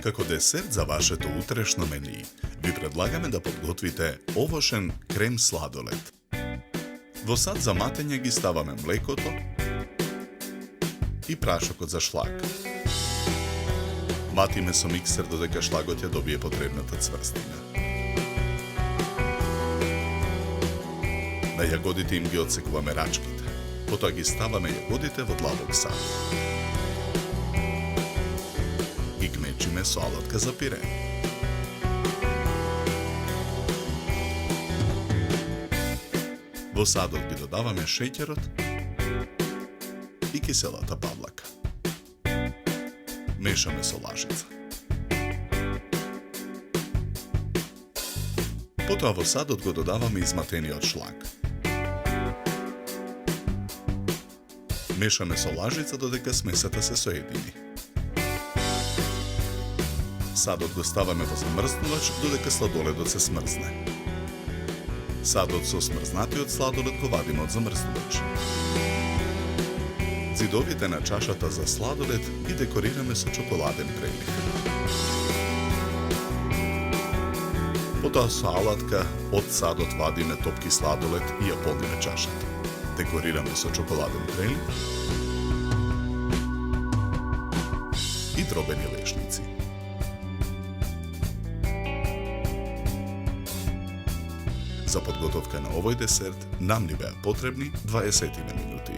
Како десерт за вашето утрешно мени, ви предлагаме да подготвите овошен крем сладолед. Во сад за матење ги ставаме млекото и прашокот за шлаг. Матиме со миксер додека шлагот ја добие потребната цврстина. На јагодите им ги отсекуваме рачките, потоа ги ставаме јагодите во длабок сад. Ги гмечиме со алатка за пире. Во садот ги додаваме шеќерот и киселата павлака. Мешаме со лажица. Потоа во садот го додаваме изматениот шлаг. Мешаме со лажица додека смесата се соедини. Садот го ставаме во замрзнувач додека сладоледот се смрзне. Садот со смрзнатиот сладолед го вадиме од замрзнувач. Зидовите на чашата за сладолед ги декорираме со чоколаден прелив. Потоа со алатка од садот вадиме топки сладолед и ја полниме чашата. Декорираме со чоколаден прелив и дробени лешници. За подготовка на овој десерт нам ни беа потребни 20 минути.